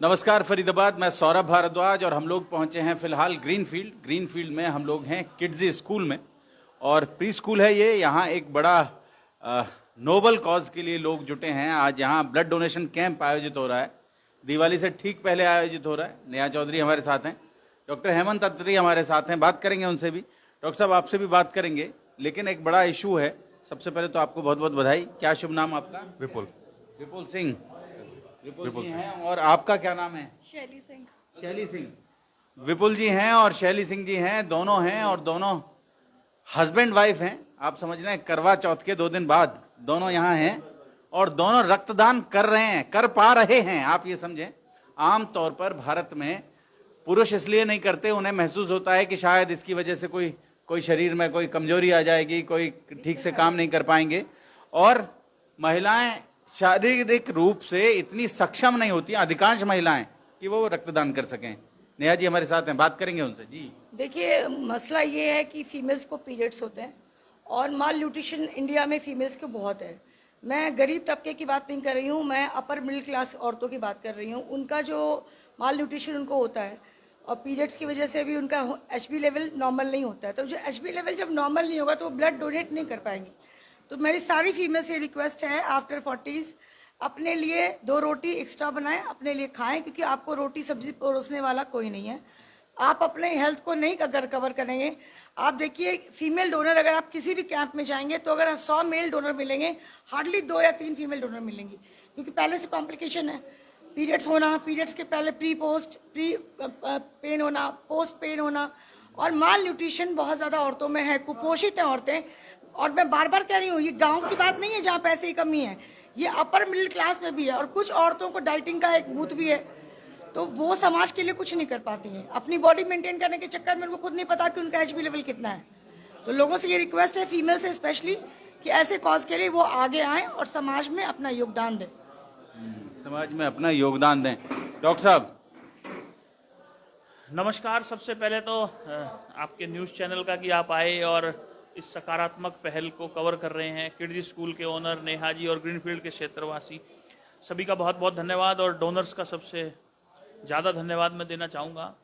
नमस्कार फरीदाबाद, मैं सौरभ भारद्वाज और हम लोग पहुंचे हैं फिलहाल ग्रीनफील्ड में हम लोग हैं किड्जी स्कूल में और प्री स्कूल है ये। यहाँ एक बड़ा नोबल कॉज के लिए लोग जुटे हैं। आज यहाँ ब्लड डोनेशन कैंप आयोजित हो रहा है, दिवाली से ठीक पहले आयोजित हो रहा है। नेहा चौधरी हमारे साथ हैं, डॉक्टर हेमंत अत्री हमारे साथ हैं, बात करेंगे उनसे भी। डॉक्टर साहब आपसे भी बात करेंगे, लेकिन एक बड़ा इशू है। सबसे पहले तो आपको बहुत बहुत बधाई। क्या शुभ नाम आपका? विपुल सिंह। विपुल जी हैं और आपका क्या नाम है? शैली सिंह। विपुल जी हैं और शैली सिंह जी हैं, दोनों हैं और दोनों हस्बैंड वाइफ हैं। आप समझ लें करवा चौथ के 2 दिन बाद दोनों यहाँ हैं और दोनों रक्तदान कर रहे हैं, कर पा रहे हैं। आप ये समझें, आम तौर पर भारत में पुरुष इसलिए नहीं करते, उन्हें महसूस होता है कि शायद इसकी वजह से कोई शरीर में कोई कमजोरी आ जाएगी, कोई ठीक से काम नहीं कर पाएंगे। और महिलाएं शारीरिक रूप से इतनी सक्षम नहीं होती, अधिकांश महिलाएं, कि वो रक्तदान कर सकें। नेहा जी हमारे साथ हैं, बात करेंगे उनसे। जी देखिए, मसला ये है कि फीमेल्स को पीरियड्स होते हैं और माल न्यूट्रिशन इंडिया में फीमेल्स के बहुत है। मैं गरीब तबके की बात नहीं कर रही हूँ, मैं अपर मिडिल क्लास औरतों की बात कर रही हूँ। उनका जो माल न्यूट्रिशन उनको होता है और पीरियड्स की वजह से भी उनका एचबी लेवल नॉर्मल नहीं होता है। तो जो एचबी लेवल जब नॉर्मल नहीं होगा तो वो ब्लड डोनेट नहीं कर पाएंगी। तो मेरी सारी फीमेल से रिक्वेस्ट है, आफ्टर 40s अपने लिए 2 रोटी एक्स्ट्रा बनाएं, अपने लिए खाएं, क्योंकि आपको रोटी सब्जी परोसने वाला कोई नहीं है। आप अपने हेल्थ को नहीं अगर कवर करेंगे, आप देखिए फीमेल डोनर, अगर आप किसी भी कैंप में जाएंगे तो अगर 100 मेल डोनर मिलेंगे, हार्डली 2 या 3 फीमेल डोनर मिलेंगी, क्योंकि पहले से कॉम्प्लिकेशन है। पीरियड्स होना, पीरियड्स के पहले प्री पेन होना, पोस्ट पेन होना, और माल न्यूट्रिशन बहुत ज़्यादा औरतों में है, कुपोषित हैं औरतें। और मैं बार बार कह रही हूँ, ये गांव की बात नहीं है जहाँ पैसे की कमी है, ये अपर मिडिल क्लास में भी है। और कुछ औरतों को डाइटिंग का एक बूथ भी है, तो वो समाज के लिए कुछ नहीं कर पाती हैं। अपनी बॉडी मेंटेन करने के चक्कर में उनको खुद नहीं पता कि उनका एचबी लेवल कितना है। तो लोगों से ये रिक्वेस्ट है, फीमेल से स्पेशली, कि ऐसे कॉज के लिए वो आगे आएं और समाज में अपना योगदान दें। समाज में अपना योगदान दें। डॉक्टर साहब नमस्कार। सबसे पहले तो आपके न्यूज़ चैनल का कि आप आए और इस सकारात्मक पहल को कवर कर रहे हैं। किड्जी स्कूल के ओनर नेहा जी और ग्रीनफील्ड के क्षेत्रवासी सभी का बहुत बहुत धन्यवाद, और डोनर्स का सबसे ज़्यादा धन्यवाद मैं देना चाहूँगा।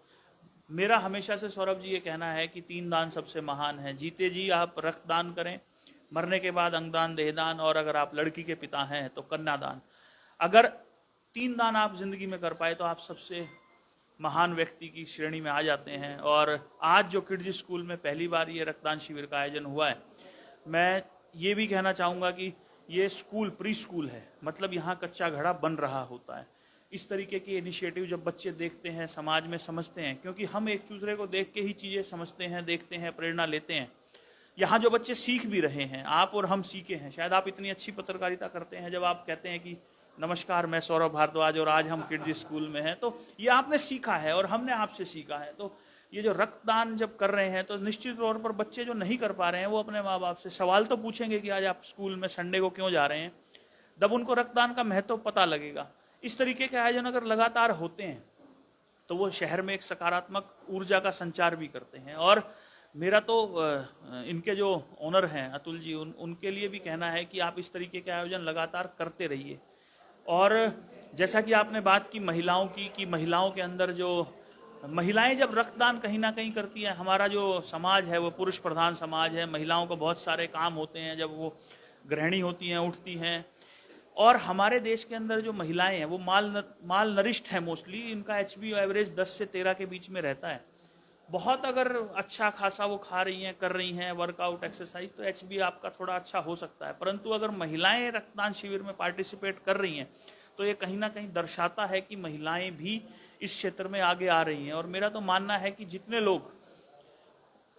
मेरा हमेशा से सौरभ जी ये कहना है कि 3 दान सबसे महान है। जीते जी आप रक्तदान करें, मरने के बाद अंगदान, देहदान, और अगर आप लड़की के पिता हैं तो कन्यादान। अगर 3 दान आप जिंदगी में कर पाए तो आप सबसे महान व्यक्ति की श्रेणी में आ जाते हैं। और आज जो किड्जी स्कूल में पहली बार ये रक्तदान शिविर का आयोजन हुआ है, मैं ये भी कहना चाहूँगा कि ये स्कूल प्री स्कूल है, मतलब यहाँ कच्चा घड़ा बन रहा होता है। इस तरीके की इनिशिएटिव जब बच्चे देखते हैं, समाज में समझते हैं, क्योंकि हम एक दूसरे को देख के ही चीज़ें समझते हैं, देखते हैं, प्रेरणा लेते हैं। यहाँ जो बच्चे सीख भी रहे हैं, आप और हम सीखे हैं। शायद आप इतनी अच्छी पत्रकारिता करते हैं जब आप कहते हैं कि नमस्कार, मैं सौरभ भारद्वाज और आज हम किड्जी स्कूल में हैं, तो ये आपने सीखा है और हमने आपसे सीखा है। तो ये जो रक्तदान जब कर रहे हैं तो निश्चित तौर पर बच्चे जो नहीं कर पा रहे हैं वो अपने माँ बाप से सवाल तो पूछेंगे कि आज आप स्कूल में संडे को क्यों जा रहे हैं। जब उनको रक्तदान का महत्व पता लगेगा। इस तरीके के आयोजन अगर लगातार होते हैं तो वो शहर में एक सकारात्मक ऊर्जा का संचार भी करते हैं। और मेरा तो इनके जो ओनर हैं अतुल जी, उनके लिए भी कहना है कि आप इस तरीके के आयोजन लगातार करते रहिए। और जैसा कि आपने बात की महिलाओं की, कि महिलाओं के अंदर जो महिलाएं जब रक्तदान कहीं ना कहीं करती हैं, हमारा जो समाज है वो पुरुष प्रधान समाज है, महिलाओं को बहुत सारे काम होते हैं जब वो गृहिणी होती हैं, उठती हैं। और हमारे देश के अंदर जो महिलाएं हैं वो माल नरिष्ठ है मोस्टली, इनका एचबी एवरेज 10 से 13 के बीच में रहता है। बहुत अगर अच्छा खासा वो खा रही हैं, कर रही हैं वर्कआउट, एक्सरसाइज, तो एचबी आपका थोड़ा अच्छा हो सकता है। परंतु अगर महिलाएं रक्तदान शिविर में पार्टिसिपेट कर रही हैं तो ये कहीं ना कहीं दर्शाता है कि महिलाएं भी इस क्षेत्र में आगे आ रही हैं। और मेरा तो मानना है कि जितने लोग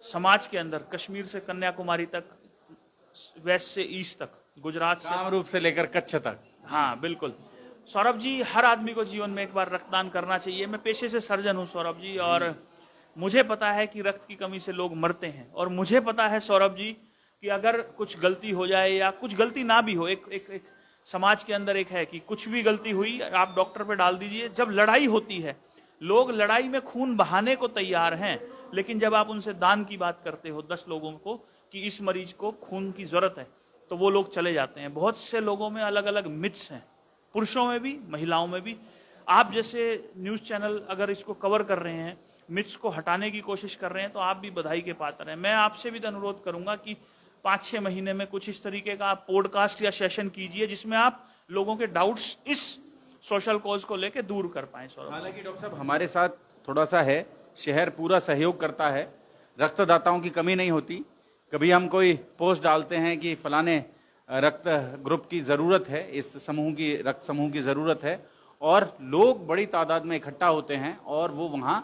समाज के अंदर, कश्मीर से कन्याकुमारी तक, वेस्ट से ईस्ट तक, गुजरात से कामरूप से लेकर कच्छ तक, हाँ बिल्कुल सौरभ जी, हर आदमी को जीवन में एक बार रक्तदान करना चाहिए। मैं पेशे से सर्जन हूँ सौरभ जी, और मुझे पता है कि रक्त की कमी से लोग मरते हैं। और मुझे पता है सौरभ जी कि अगर कुछ गलती हो जाए या कुछ गलती ना भी हो, एक समाज के अंदर एक है कि कुछ भी गलती हुई आप डॉक्टर पे डाल दीजिए। जब लड़ाई होती है, लोग लड़ाई में खून बहाने को तैयार हैं, लेकिन जब आप उनसे दान की बात करते हो 10 लोगों को कि इस मरीज को खून की जरूरत है, तो वो लोग चले जाते हैं। बहुत से लोगों में अलग अलग मिथ्स हैं, पुरुषों में भी महिलाओं में भी। आप जैसे न्यूज़ चैनल अगर इसको कवर कर रहे हैं, मिथ्स को हटाने की कोशिश कर रहे हैं, तो आप भी बधाई के पात्र हैं। मैं आपसे भी अनुरोध करूंगा कि 5-6 महीने में कुछ इस तरीके का आप पॉडकास्ट या सेशन कीजिए जिसमें आप लोगों के डाउट्स इस सोशल कॉज को लेकर दूर कर पाएं। सौरभ, हालांकि डॉक्टर साहब हमारे साथ थोड़ा सा है, शहर पूरा सहयोग करता है, रक्तदाताओं की कमी नहीं होती। कभी हम कोई पोस्ट डालते हैं कि फलाने रक्त ग्रुप की ज़रूरत है, इस समूह की, रक्त समूह की ज़रूरत है, और लोग बड़ी तादाद में इकट्ठा होते हैं और वो वहाँ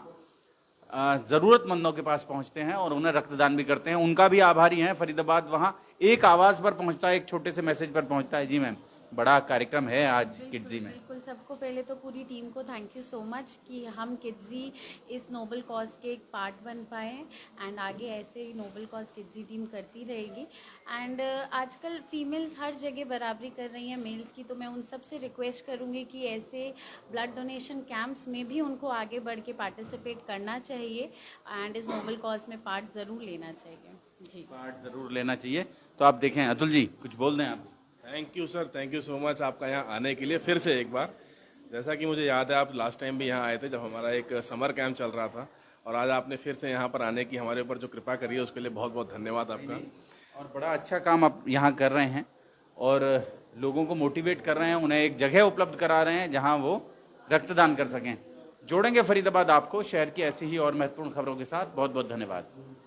ज़रूरतमंदों के पास पहुँचते हैं और उन्हें रक्तदान भी करते हैं। उनका भी आभारी हैं। फरीदाबाद वहाँ एक आवाज़ पर पहुँचता है, एक छोटे से मैसेज पर पहुँचता है। जी मैम, बड़ा कार्यक्रम है आज किड्जी में। बिल्कुल, सबको पहले तो पूरी टीम को थैंक यू सो मच कि हम किड्जी इस नोबल कॉज के एक पार्ट बन पाए हैं एंड आगे ऐसे ही नोबल कॉज किड्जी टीम करती रहेगी। एंड आजकल फीमेल्स हर जगह बराबरी कर रही हैं मेल्स की, तो मैं उन सब से रिक्वेस्ट करूँगी कि ऐसे ब्लड डोनेशन कैंप्स में भी उनको आगे बढ़ के पार्टिसिपेट करना चाहिए एंड इस नोबल कॉज में पार्ट ज़रूर लेना चाहिए। जी, पार्ट ज़रूर लेना चाहिए। तो आप देखें, अतुल जी कुछ बोल दें आप। Thank you sir, thank you so much आपका यहाँ आने के लिए फिर से एक बार। जैसा कि मुझे याद है, आप लास्ट टाइम भी यहाँ आए थे जब हमारा एक समर कैंप चल रहा था, और आज आपने फिर से यहाँ पर आने की हमारे ऊपर जो कृपा करी है उसके लिए बहुत बहुत धन्यवाद आपका। और बड़ा अच्छा काम आप यहाँ कर रहे हैं और लोगों को मोटिवेट कर रहे हैं, उन्हें एक जगह उपलब्ध करा रहे हैं जहाँ वो रक्तदान कर सकें। जोड़ेंगे फरीदाबाद आपको शहर की ऐसी ही और महत्वपूर्ण खबरों के साथ। बहुत बहुत धन्यवाद।